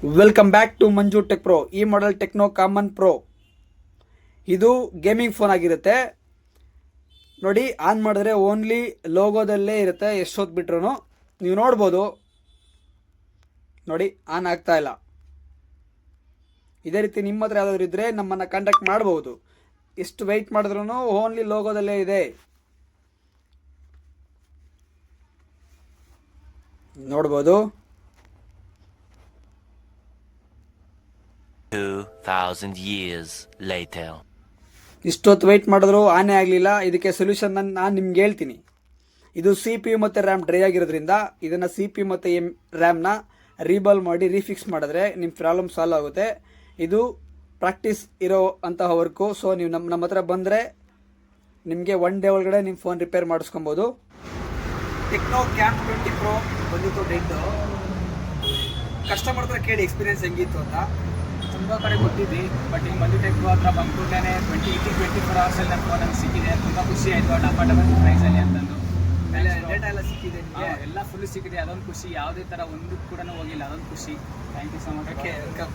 Welcome back to Manju Tech Pro. ಈ model Tecno Camon Pro. ಇದು gaming phone ಆಗಿರುತ್ತೆ ನೋಡಿ. ಆನ್ ಮಾಡಿದ್ರೆ ಓನ್ಲಿ ಲೋಗೋದಲ್ಲೇ ಇರುತ್ತೆ. ಎಷ್ಟೊತ್ತು ಬಿಟ್ರು ನೀವು ನೋಡ್ಬೋದು ನೋಡಿ, ಆನ್ ಆಗ್ತಾ ಇಲ್ಲ. ಇದೇ ರೀತಿ ನಿಮ್ಮ ಹತ್ರ ಯಾವ್ದಾದ್ರು ಇದ್ರೆ ನಮ್ಮನ್ನು ಕಾಂಟ್ಯಾಕ್ಟ್ ಮಾಡ್ಬೋದು. ಎಷ್ಟು ವೆಯ್ಟ್ ಮಾಡಿದ್ರು ಓನ್ಲಿ ಲೋಗೋದಲ್ಲೇ ಇದೆ ನೋಡ್ಬೋದು. 2000 years later. ಇಷ್ಟೊತ್ತು ವೆಯ್ಟ್ ಮಾಡಿದ್ರು ಆನೇ ಆಗಲಿಲ್ಲ. ಇದಕ್ಕೆ ಸೊಲ್ಯೂಷನ್ ನಾನು ನಿಮ್ಗೆ ಹೇಳ್ತೀನಿ. ಇದು ಸಿ ಪಿ ಯು ಮತ್ತು ರ್ಯಾಮ್ ಡ್ರೈ ಆಗಿರೋದ್ರಿಂದ ಇದನ್ನು ಸಿ ಪಿ ಯು ಮತ್ತು ರ್ಯಾಮ್ನ ರೀಬಾಲ್ ಮಾಡಿ ರೀಫಿಕ್ಸ್ ಮಾಡಿದ್ರೆ ನಿಮ್ಮ ಪ್ರಾಬ್ಲಮ್ ಸಾಲ್ವ್ ಆಗುತ್ತೆ. ಇದು ಪ್ರಾಕ್ಟೀಸ್ ಇರೋ ಅಂತಹ ವರ್ಕು. ಸೊ ನೀವು ನಮ್ಮ ಹತ್ರ ಬಂದರೆ ನಿಮಗೆ 1 ಡೇ ಒಳಗಡೆ ನಿಮ್ಮ ಫೋನ್ ರಿಪೇರ್ ಮಾಡಿಸ್ಕೊಬೋದು. ಟೆಕ್ನೋ ಕ್ಯಾಮ್ 20 ಪ್ರೋ ಬಂದಿತ್ತು ಡೆಂಟು. ಕಸ್ಟಮರ್ ಹತ್ರ ಕೇಳಿ ಎಕ್ಸ್ಪೀರಿಯನ್ಸ್ ಹೆಂಗಿತ್ತು ಅಂತ. ತುಂಬ ಕಡೆ ಕೊಟ್ಟಿದ್ವಿ, ಬಟ್ ಈಗ ಮಂಜು ಟೆಕ್ ಪ್ರೋ ಹತ್ರ ಬಂದ್ಬಿಟ್ಟೇ 24 ಅವರ್ಸಲ್ಲಿ ನನ್ನ ಫೋನ್ ನಂಗೆ ಸಿಕ್ಕಿದೆ. ತುಂಬ ಖುಷಿ ಆಯಿತು ಅಫೋರ್ಡಬಲ್ ಪ್ರೈಸಲ್ಲಿ ಅಂತಂದು. ಡೇಟಾ ಎಲ್ಲ ಸಿಕ್ಕಿದೆ ನಿಮಗೆ? ಎಲ್ಲ ಫುಲ್ ಸಿಕ್ಕಿದೆ, ಅದೊಂದು ಖುಷಿ. ಯಾವುದೇ ಥರ ಒಂದು ಕೂಡ ಹೋಗಿಲ್ಲ, ಅದೊಂದು ಖುಷಿ. Thank you so much. Okay, welcome.